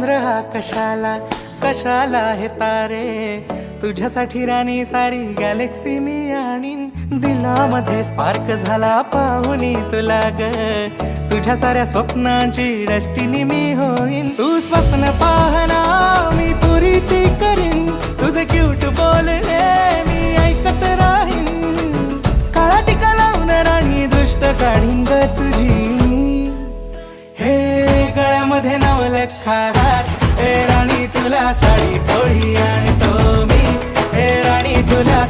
चंद्र हा कशाला कशाला हे तारे, तुझ्यासाठी राणी सारी गॅलेक्सी मी आणीन. दिलामध्ये स्पार्क झाला पाहुनी तुला ग, तुझ्या साऱ्या स्वप्नांची डेस्टिनी मी होईन. तू स्वप्न पाहना मी पुरी ती करीन, तुझे क्यूट बोलणे मी ऐकत राहीन. काळा टिका लावून राणी दृष्ट काढीन ग तुझी. हे गळ्यामध्ये नवलखा हात, ए राणी तुला साडी चोळी आणतो मी. हे राणी तुला